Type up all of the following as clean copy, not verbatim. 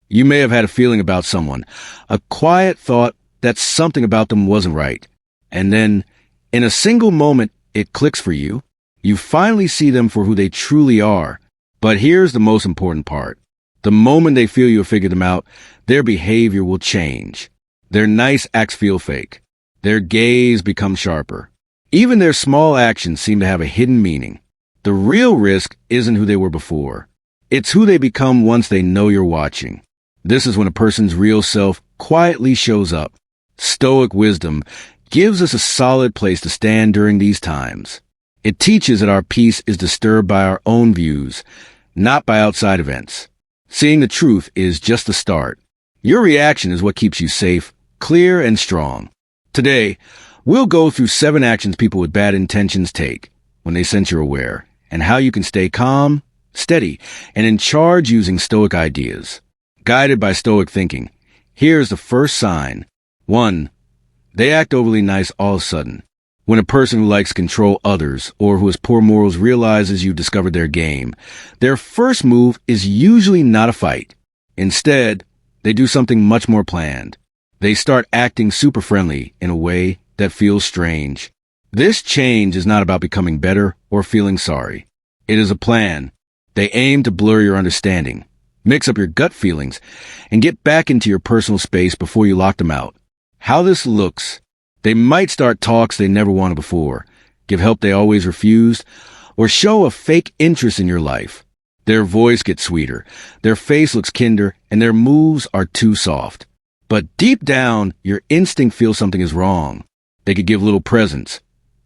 You may have had a feeling about someone, a quiet thought that something about them wasn't right. And then, in a single moment, it clicks for you. You finally see them for who they truly are. But here's the most important part. The moment they feel you have figured them out, their behavior will change. Their nice acts feel fake. Their gaze becomes sharper. Even their small actions seem to have a hidden meaning. The real risk isn't who they were before. It's who they become once they know you're watching. This is when a person's real self quietly shows up. Stoic wisdom gives us a solid place to stand during these times. It teaches that our peace is disturbed by our own views, not by outside events. Seeing the truth is just the start. Your reaction is what keeps you safe, clear, and strong. Today, we'll go through 7 actions people with bad intentions take when they sense you're aware, and how you can stay calm, steady, and in charge using Stoic ideas. Guided by Stoic thinking, here's the first sign. 1. They act overly nice all of a sudden. When a person who likes to control others or who has poor morals realizes you discovered their game, their first move is usually not a fight. Instead, they do something much more planned. They start acting super friendly in a way that feels strange. This change is not about becoming better or feeling sorry. It is a plan. They aim to blur your understanding, mix up your gut feelings, and get back into your personal space before you lock them out. How this looks: they might start talks they never wanted before, give help they always refused, or show a fake interest in your life. Their voice gets sweeter, their face looks kinder, and their moves are too soft. But deep down, your instinct feels something is wrong. They could give little presents,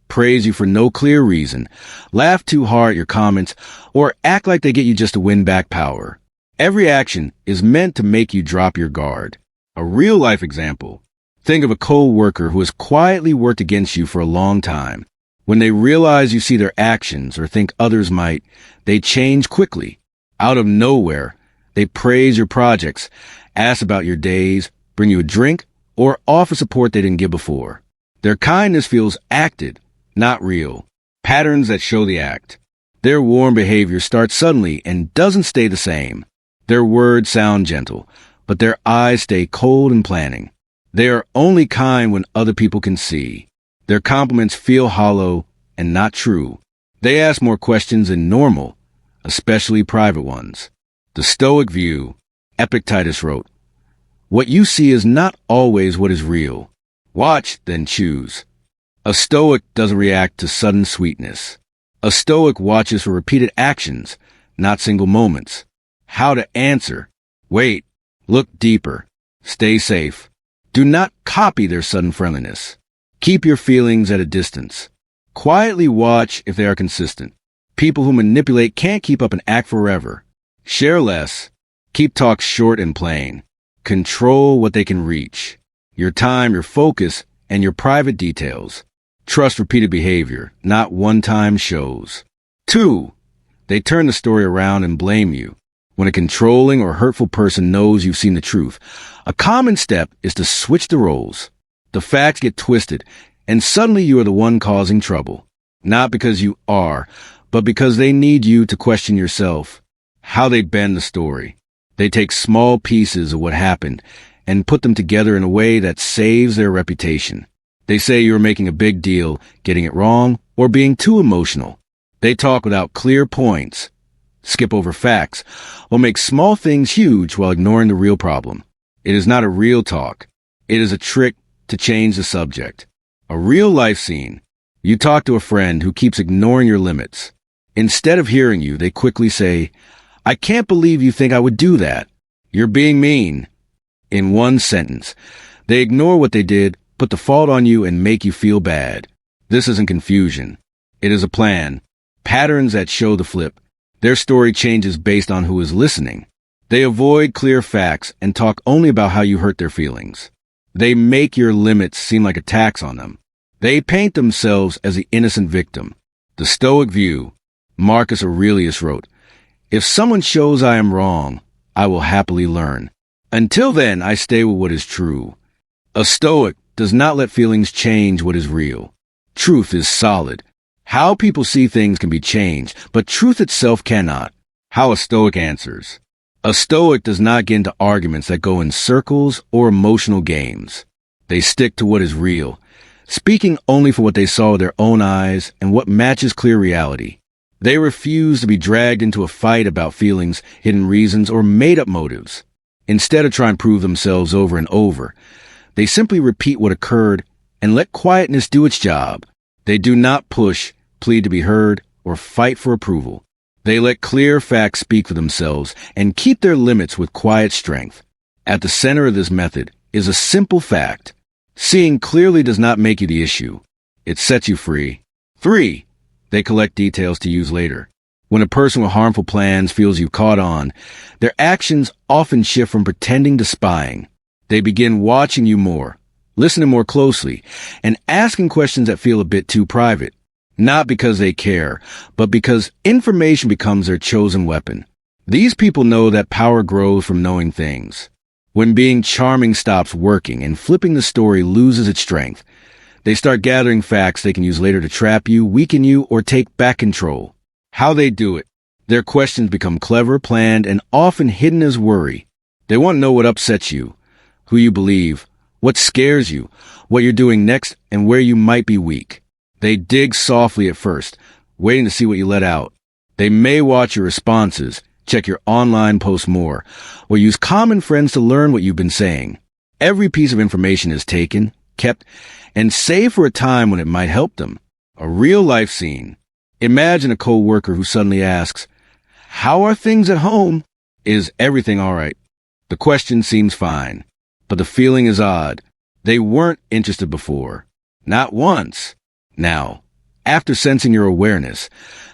praise you for no clear reason, laugh too hard at your comments, or act like they get you just to win back power. Every action is meant to make you drop your guard. A real-life example. Think of a co-worker who has quietly worked against you for a long time. When they realize you see their actions or think others might, they change quickly. Out of nowhere, they praise your projects, ask about your days, bring you a drink, or offer support they didn't give before. Their kindness feels acted, not real. Patterns that show the act. Their warm behavior starts suddenly and doesn't stay the same. Their words sound gentle, but their eyes stay cold and planning. They are only kind when other people can see. Their compliments feel hollow and not true. They ask more questions than normal, especially private ones. The Stoic view. Epictetus wrote, "What you see is not always what is real. Watch, then choose." A Stoic doesn't react to sudden sweetness. A Stoic watches for repeated actions, not single moments. How to answer. Wait. Look deeper. Stay safe. Do not copy their sudden friendliness. Keep your feelings at a distance. Quietly watch if they are consistent. People who manipulate can't keep up an act forever. Share less. Keep talks short and plain. Control what they can reach. Your time, your focus, and your private details. Trust repeated behavior, not one-time shows. 2. They turn the story around and blame you. When a controlling or hurtful person knows you've seen the truth, a common step is to switch the roles. The facts get twisted, and suddenly you are the one causing trouble. Not because you are, but because they need you to question yourself. How they bend the story. They take small pieces of what happened and put them together in a way that saves their reputation. They say you're making a big deal, getting it wrong, or being too emotional. They talk without clear points, skip over facts, or make small things huge while ignoring the real problem. It is not a real talk. It is a trick to change the subject. A real life scene. You talk to a friend who keeps ignoring your limits. Instead of hearing you, they quickly say, "I can't believe you think I would do that. You're being mean." In one sentence, they ignore what they did, put the fault on you, and make you feel bad. This isn't confusion. It is a plan. Patterns that show the flip. Their story changes based on who is listening. They avoid clear facts and talk only about how you hurt their feelings. They make your limits seem like attacks on them. They paint themselves as the innocent victim. The Stoic view. Marcus Aurelius wrote, "If someone shows I am wrong, I will happily learn. Until then, I stay with what is true." A Stoic does not let feelings change what is real. Truth is solid. How people see things can be changed, but truth itself cannot. How a Stoic answers. A Stoic does not get into arguments that go in circles or emotional games. They stick to what is real, speaking only for what they saw with their own eyes and what matches clear reality. They refuse to be dragged into a fight about feelings, hidden reasons, or made-up motives. Instead of trying to prove themselves over and over, they simply repeat what occurred and let quietness do its job. They do not push, plead to be heard, or fight for approval. They let clear facts speak for themselves and keep their limits with quiet strength. At the center of this method is a simple fact. Seeing clearly does not make you the issue. It sets you free. 3. They collect details to use later. When a person with harmful plans feels you caught on, their actions often shift from pretending to spying. They begin watching you more, listening more closely, and asking questions that feel a bit too private. Not because they care, but because information becomes their chosen weapon. These people know that power grows from knowing things. When being charming stops working and flipping the story loses its strength, they start gathering facts they can use later to trap you, weaken you, or take back control. How they do it. Their questions become clever, planned, and often hidden as worry. They want to know what upsets you, who you believe, what scares you, what you're doing next, and where you might be weak. They dig softly at first, waiting to see what you let out. They may watch your responses, check your online posts more, or use common friends to learn what you've been saying. Every piece of information is taken, kept, and saved for a time when it might help them. A real-life scene. Imagine a co-worker who suddenly asks, "How are things at home? Is everything all right?" The question seems fine, but the feeling is odd. They weren't interested before. Not once. Now, after sensing your awareness,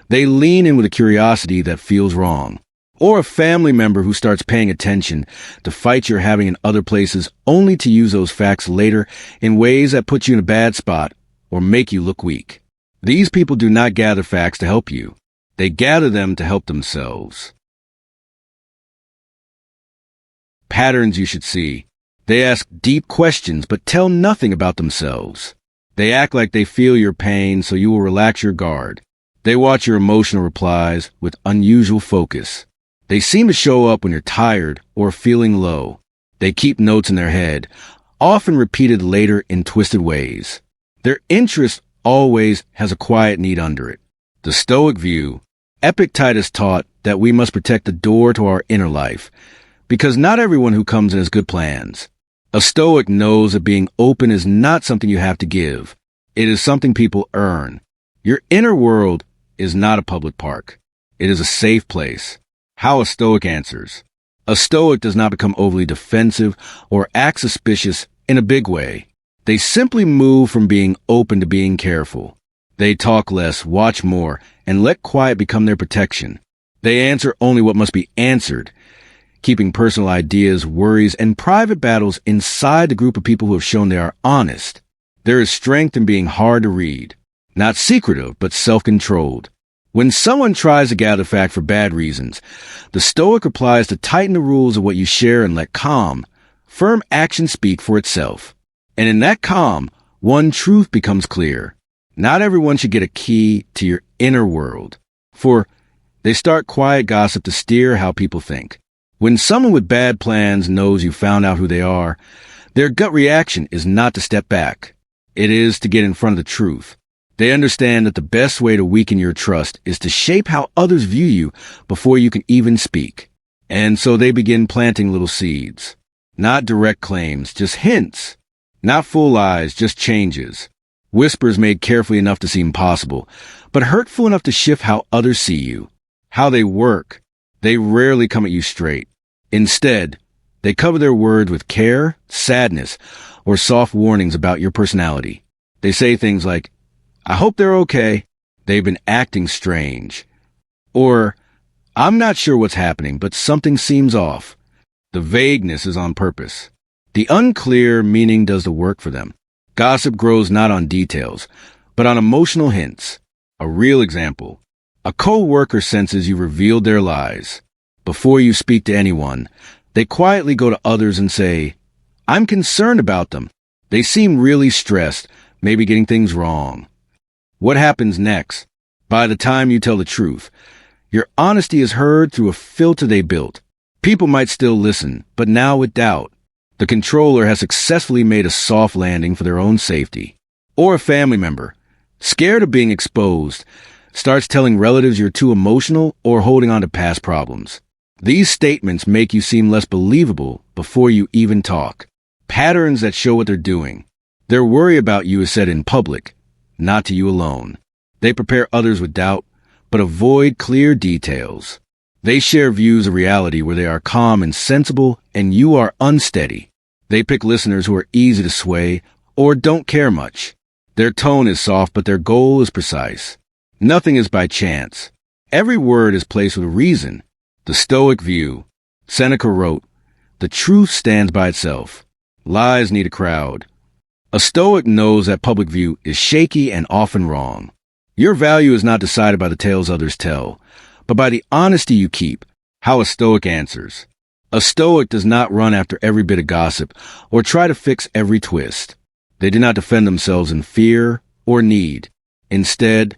they lean in with a curiosity that feels wrong. Or a family member who starts paying attention to fights you're having in other places only to use those facts later in ways that put you in a bad spot or make you look weak. These people do not gather facts to help you. They gather them to help themselves. Patterns you should see. They ask deep questions but tell nothing about themselves. They act like they feel your pain so you will relax your guard. They watch your emotional replies with unusual focus. They seem to show up when you're tired or feeling low. They keep notes in their head, often repeated later in twisted ways. Their interest always has a quiet need under it. The Stoic view. Epictetus taught that we must protect the door to our inner life, because not everyone who comes in has good plans. A Stoic knows that being open is not something you have to give. It is something people earn. Your inner world is not a public park. It is a safe place. How a Stoic answers. A Stoic does not become overly defensive or act suspicious in a big way. They simply move from being open to being careful. They talk less, watch more, and let quiet become their protection. They answer only what must be answered, keeping personal ideas, worries, and private battles inside the group of people who have shown they are honest. There is strength in being hard to read, not secretive, but self-controlled. When someone tries to gather fact for bad reasons, the Stoic replies to tighten the rules of what you share and let calm, firm action speak for itself. And in that calm, one truth becomes clear. Not everyone should get a key to your inner world, for they start quiet gossip to steer how people think. When someone with bad plans knows you found out who they are, their gut reaction is not to step back. It is to get in front of the truth. They understand that the best way to weaken your trust is to shape how others view you before you can even speak. And so they begin planting little seeds. Not direct claims, just hints. Not full lies, just changes. Whispers made carefully enough to seem possible, but hurtful enough to shift how others see you. How they work. They rarely come at you straight. Instead, they cover their words with care, sadness, or soft warnings about your personality. They say things like, "I hope they're okay. They've been acting strange." Or, "I'm not sure what's happening, but something seems off." The vagueness is on purpose. The unclear meaning does the work for them. Gossip grows not on details, but on emotional hints. A real example. A co-worker senses you revealed their lies. Before you speak to anyone, they quietly go to others and say, "I'm concerned about them. They seem really stressed, maybe getting things wrong." What happens next? By the time you tell the truth, your honesty is heard through a filter they built. People might still listen, but now with doubt. The controller has successfully made a soft landing for their own safety. Or a family member, scared of being exposed, starts telling relatives you're too emotional or holding on to past problems. These statements make you seem less believable before you even talk. Patterns that show what they're doing. Their worry about you is said in public, not to you alone. They prepare others with doubt, but avoid clear details. They share views of reality where they are calm and sensible, and you are unsteady. They pick listeners who are easy to sway or don't care much. Their tone is soft, but their goal is precise. Nothing is by chance. Every word is placed with a reason. The Stoic view. Seneca wrote, "The truth stands by itself. Lies need a crowd." A Stoic knows that public view is shaky and often wrong. Your value is not decided by the tales others tell, but by the honesty you keep. How a Stoic answers. A Stoic does not run after every bit of gossip or try to fix every twist. They do not defend themselves in fear or need. Instead,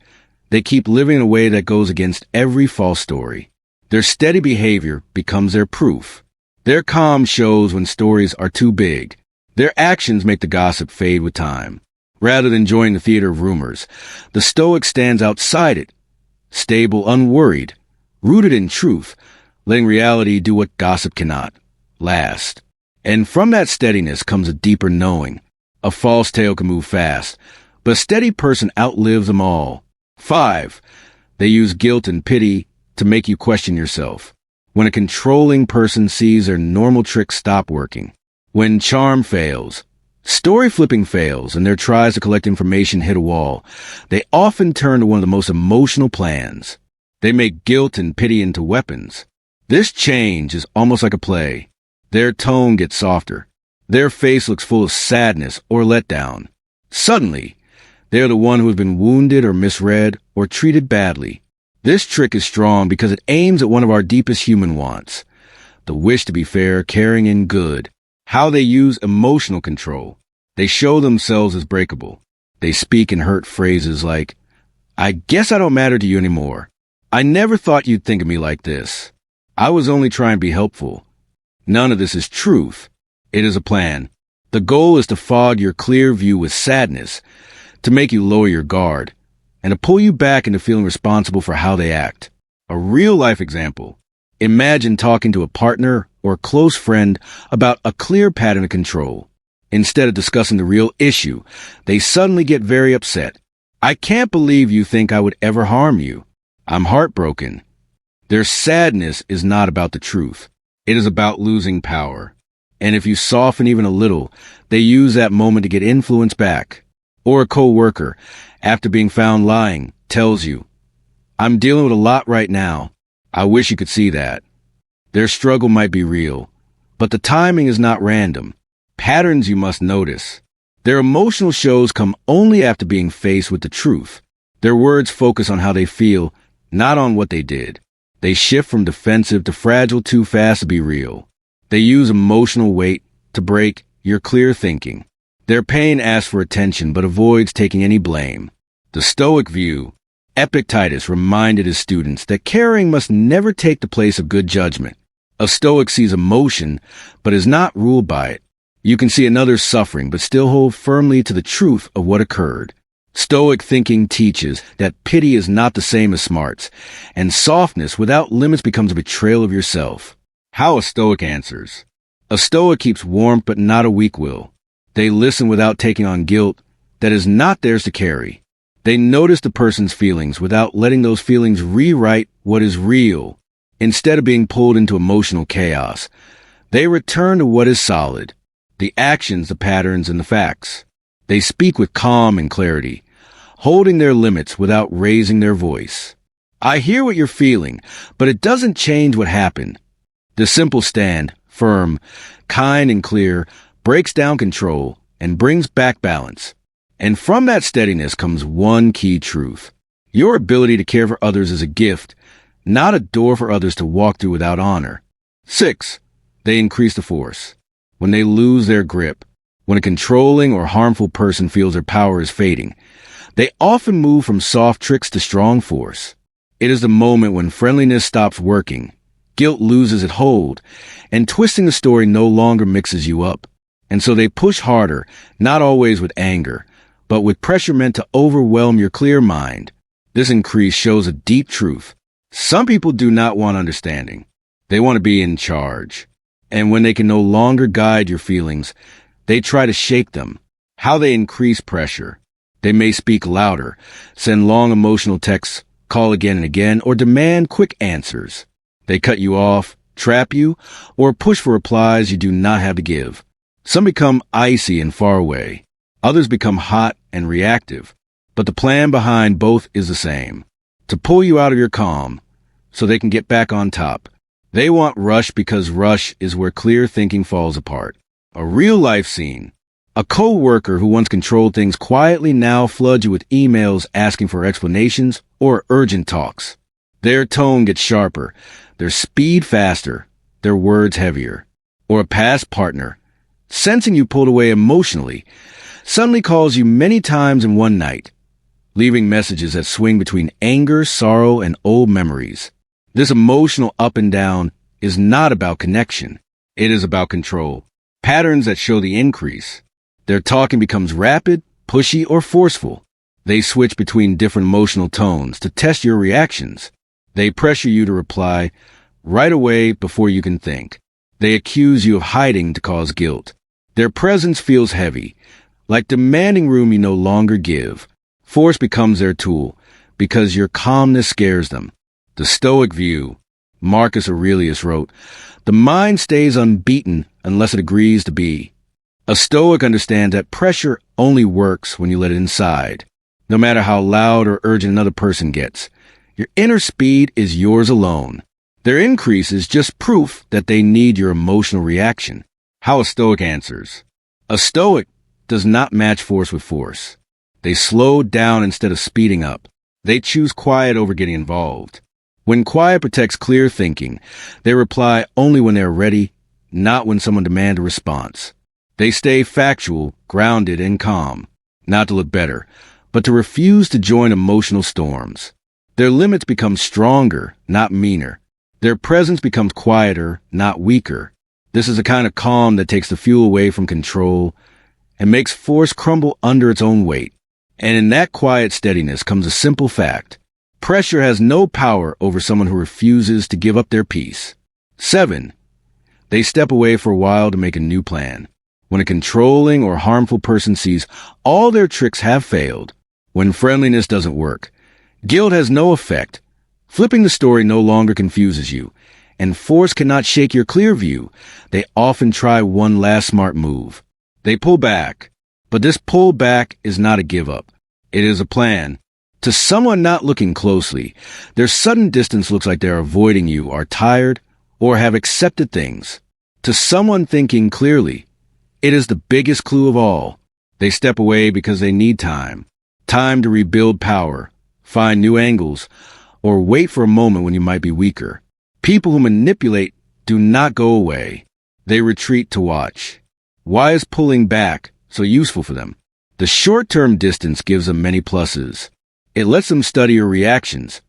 they keep living in a way that goes against every false story. Their steady behavior becomes their proof. Their calm shows when stories are too big. Their actions make the gossip fade with time. Rather than joining the theater of rumors, the Stoic stands outside it, stable, unworried, rooted in truth, letting reality do what gossip cannot, last. And from that steadiness comes a deeper knowing. A false tale can move fast, but a steady person outlives them all. 5. They use guilt and pity to make you question yourself. When a controlling person sees their normal tricks stop working. When charm fails, story flipping fails, and their tries to collect information hit a wall, they often turn to one of the most emotional plans. They make guilt and pity into weapons. This change is almost like a play. Their tone gets softer. Their face looks full of sadness or letdown. Suddenly, they are the one who has been wounded or misread or treated badly. This trick is strong because it aims at one of our deepest human wants, the wish to be fair, caring, and good. How they use emotional control. They show themselves as breakable. They speak in hurt phrases like, "I guess I don't matter to you anymore. I never thought you'd think of me like this. I was only trying to be helpful." None of this is truth. It is a plan. The goal is to fog your clear view with sadness, to make you lower your guard, and to pull you back into feeling responsible for how they act. A real-life example. Imagine talking to a partner or close friend about a clear pattern of control. Instead of discussing the real issue, they suddenly get very upset. "I can't believe you think I would ever harm you. I'm heartbroken." Their sadness is not about the truth. It is about losing power. And if you soften even a little, they use that moment to get influence back. Or a coworker, after being found lying, tells you, "I'm dealing with a lot right now. I wish you could see that." Their struggle might be real, but the timing is not random. Patterns you must notice. Their emotional shows come only after being faced with the truth. Their words focus on how they feel, not on what they did. They shift from defensive to fragile too fast to be real. They use emotional weight to break your clear thinking. Their pain asks for attention but avoids taking any blame. The Stoic view. Epictetus reminded his students that caring must never take the place of good judgment. A Stoic sees emotion but is not ruled by it. You can see another suffering but still hold firmly to the truth of what occurred. Stoic thinking teaches that pity is not the same as smarts, and softness without limits becomes a betrayal of yourself. How a Stoic answers. A Stoic keeps warmth but not a weak will. They listen without taking on guilt that is not theirs to carry. They notice the person's feelings without letting those feelings rewrite what is real. Instead of being pulled into emotional chaos, they return to what is solid, the actions, the patterns, and the facts. They speak with calm and clarity, holding their limits without raising their voice. "I hear what you're feeling, but it doesn't change what happened." The simple stand, firm, kind, and clear, breaks down control and brings back balance. And from that steadiness comes one key truth. Your ability to care for others is a gift, not a door for others to walk through without honor. 6. They increase the force. When they lose their grip, when a controlling or harmful person feels their power is fading, they often move from soft tricks to strong force. It is the moment when friendliness stops working, guilt loses its hold, and twisting the story no longer mixes you up. And so they push harder, not always with anger, but with pressure meant to overwhelm your clear mind. This increase shows a deep truth. Some people do not want understanding. They want to be in charge. And when they can no longer guide your feelings, they try to shake them. How they increase pressure. They may speak louder, send long emotional texts, call again and again, or demand quick answers. They cut you off, trap you, or push for replies you do not have to give. Some become icy and far away. Others become hot and reactive. But the plan behind both is the same. To pull you out of your calm, so they can get back on top. They want rush because rush is where clear thinking falls apart. A real-life scene. A co-worker who once controlled things quietly now floods you with emails asking for explanations or urgent talks. Their tone gets sharper, their speed faster, their words heavier. Or a past partner, sensing you pulled away emotionally, suddenly calls you many times in one night, leaving messages that swing between anger, sorrow, and old memories. This emotional up and down is not about connection. It is about control. Patterns that show the increase. Their talking becomes rapid, pushy, or forceful. They switch between different emotional tones to test your reactions. They pressure you to reply right away before you can think. They accuse you of hiding to cause guilt. Their presence feels heavy, like demanding room you no longer give. Force becomes their tool, because your calmness scares them. The Stoic view. Marcus Aurelius wrote, "The mind stays unbeaten unless it agrees to be." A Stoic understands that pressure only works when you let it inside. No matter how loud or urgent another person gets, your inner speed is yours alone. Their increase is just proof that they need your emotional reaction. How a Stoic answers. A Stoic does not match force with force. They slow down instead of speeding up. They choose quiet over getting involved. When quiet protects clear thinking, they reply only when they're ready, not when someone demands a response. They stay factual, grounded, and calm, not to look better, but to refuse to join emotional storms. Their limits become stronger, not meaner. Their presence becomes quieter, not weaker. This is a kind of calm that takes the fuel away from control and makes force crumble under its own weight. And in that quiet steadiness comes a simple fact. Pressure has no power over someone who refuses to give up their peace. 7. They step away for a while to make a new plan. When a controlling or harmful person sees all their tricks have failed, when friendliness doesn't work, guilt has no effect, flipping the story no longer confuses you, and force cannot shake your clear view, they often try one last smart move. They pull back, but this pull back is not a give up. It is a plan. To someone not looking closely, their sudden distance looks like they're avoiding you, are tired, or have accepted things. To someone thinking clearly, it is the biggest clue of all. They step away because they need time. Time to rebuild power, find new angles, or wait for a moment when you might be weaker. People who manipulate do not go away. They retreat to watch. Why is pulling back so useful for them? The short-term distance gives them many pluses. It lets them study your reactions,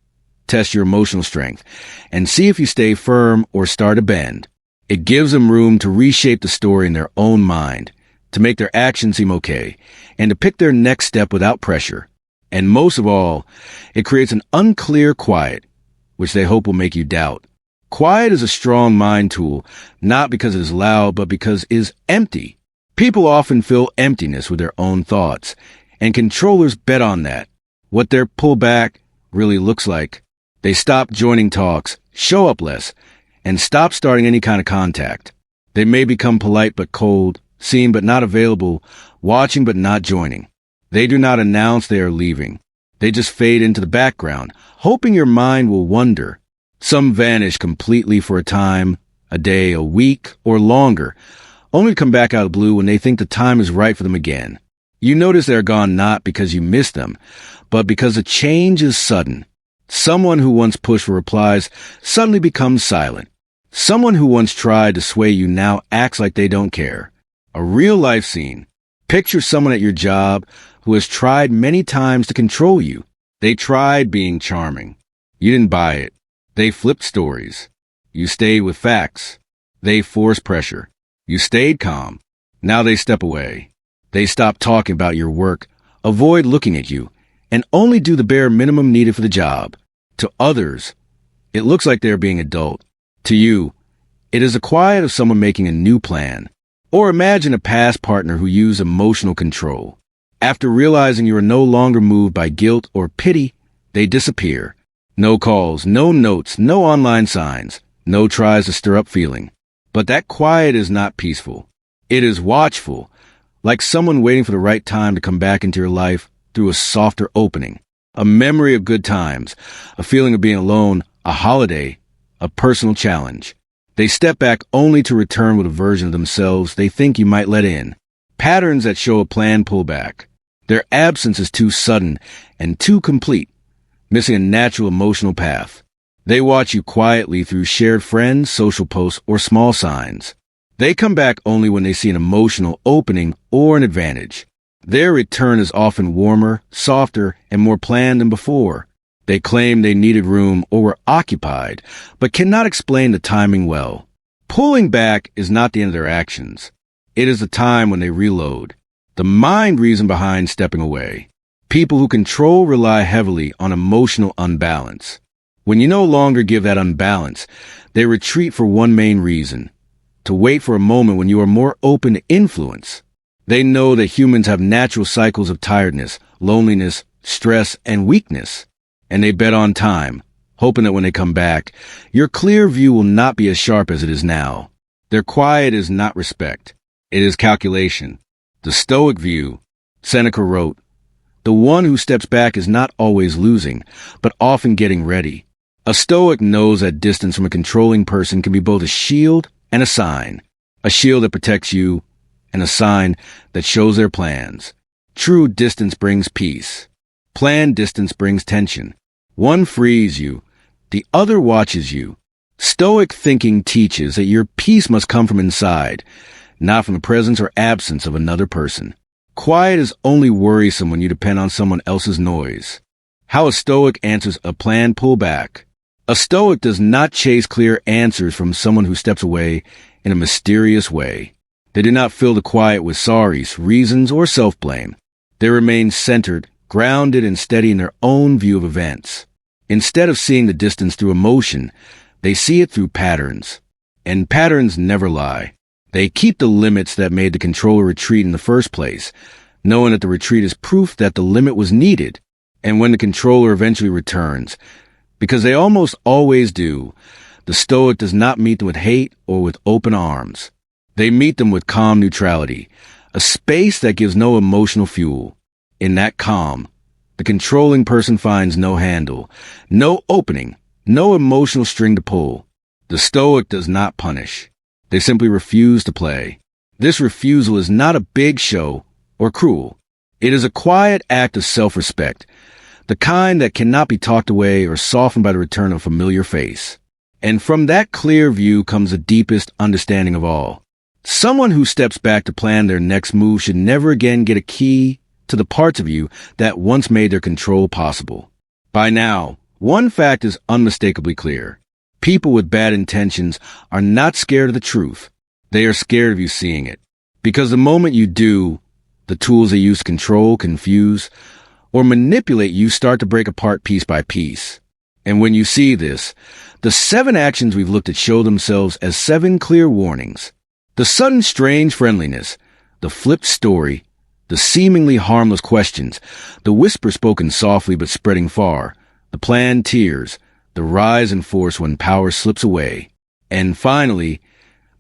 test your emotional strength, and see if you stay firm or start to bend. It gives them room to reshape the story in their own mind, to make their actions seem okay, and to pick their next step without pressure. And most of all, it creates an unclear quiet, which they hope will make you doubt. Quiet is a strong mind tool, not because it is loud, but because it is empty. People often fill emptiness with their own thoughts, and controllers bet on that. What their pullback really looks like. They stop joining talks, show up less, and stop starting any kind of contact. They may become polite but cold, seen but not available, watching but not joining. They do not announce they are leaving. They just fade into the background, hoping your mind will wander. Some vanish completely for a time, a day, a week, or longer, only to come back out of the blue when they think the time is right for them again. You notice they're gone not because you miss them, but because the change is sudden. Someone who once pushed for replies suddenly becomes silent. Someone who once tried to sway you now acts like they don't care. A real-life scene. Picture someone at your job who has tried many times to control you. They tried being charming. You didn't buy it. They flipped stories. You stayed with facts. They forced pressure. You stayed calm. Now they step away. They stop talking about your work, avoid looking at you, and only do the bare minimum needed for the job. To others, it looks like they're being adult. To you, it is the quiet of someone making a new plan. Or imagine a past partner who used emotional control. After realizing you are no longer moved by guilt or pity, they disappear. No calls, no notes, no online signs, no tries to stir up feeling. But that quiet is not peaceful. It is watchful, like someone waiting for the right time to come back into your life through a softer opening. A memory of good times, a feeling of being alone, a holiday, a personal challenge. They step back only to return with a version of themselves they think you might let in. Patterns that show a planned pullback. Their absence is too sudden and too complete, missing a natural emotional path. They watch you quietly through shared friends, social posts, or small signs. They come back only when they see an emotional opening or an advantage. Their return is often warmer, softer, and more planned than before. They claim they needed room or were occupied, but cannot explain the timing well. Pulling back is not the end of their actions. It is the time when they reload. The mind reason behind stepping away. People who control rely heavily on emotional unbalance. When you no longer give that unbalance, they retreat for one main reason: to wait for a moment when you are more open to influence. They know that humans have natural cycles of tiredness, loneliness, stress, and weakness. And they bet on time, hoping that when they come back, your clear view will not be as sharp as it is now. Their quiet is not respect. It is calculation. The Stoic view, Seneca wrote, "The one who steps back is not always losing, but often getting ready." A Stoic knows that distance from a controlling person can be both a shield and a sign. A shield that protects you, and a sign that shows their plans. True distance brings peace. Planned distance brings tension. One frees you, the other watches you. Stoic thinking teaches that your peace must come from inside, not from the presence or absence of another person. Quiet is only worrisome when you depend on someone else's noise. How a Stoic answers a planned pullback. A Stoic does not chase clear answers from someone who steps away in a mysterious way. They do not fill the quiet with sorries, reasons, or self-blame. They remain centered, grounded, and steady in their own view of events. Instead of seeing the distance through emotion, they see it through patterns. And patterns never lie. They keep the limits that made the controller retreat in the first place, knowing that the retreat is proof that the limit was needed. And when the controller eventually returns, because they almost always do, the Stoic does not meet them with hate or with open arms. They meet them with calm neutrality, a space that gives no emotional fuel. In that calm, the controlling person finds no handle, no opening, no emotional string to pull. The Stoic does not punish. They simply refuse to play. This refusal is not a big show or cruel. It is a quiet act of self-respect, the kind that cannot be talked away or softened by the return of a familiar face. And from that clear view comes the deepest understanding of all. Someone who steps back to plan their next move should never again get a key to the parts of you that once made their control possible. By now, one fact is unmistakably clear. People with bad intentions are not scared of the truth. They are scared of you seeing it. Because the moment you do, the tools they use to control, confuse, or manipulate you start to break apart piece by piece. And when you see this, the 7 actions we've looked at show themselves as 7 clear warnings. The sudden strange friendliness, the flipped story, the seemingly harmless questions, the whisper spoken softly but spreading far, the planned tears, the rise in force when power slips away, and finally,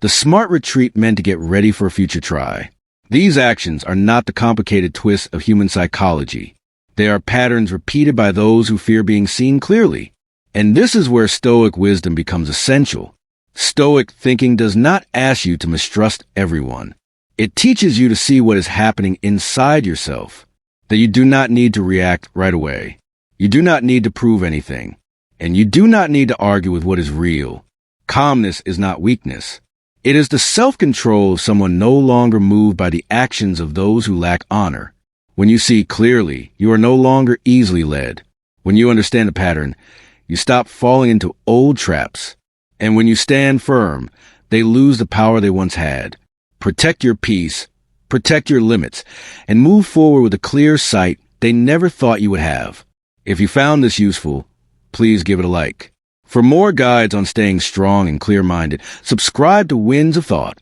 the smart retreat meant to get ready for a future try. These actions are not the complicated twists of human psychology. They are patterns repeated by those who fear being seen clearly. And this is where Stoic wisdom becomes essential. Stoic thinking does not ask you to mistrust everyone. It teaches you to see what is happening inside yourself, that you do not need to react right away. You do not need to prove anything, and you do not need to argue with what is real. Calmness is not weakness. It is the self-control of someone no longer moved by the actions of those who lack honor. When you see clearly, you are no longer easily led. When you understand the pattern, you stop falling into old traps. And when you stand firm, they lose the power they once had. Protect your peace, protect your limits, and move forward with a clear sight they never thought you would have. If you found this useful, please give it a like. For more guides on staying strong and clear-minded, subscribe to Winds of Thought.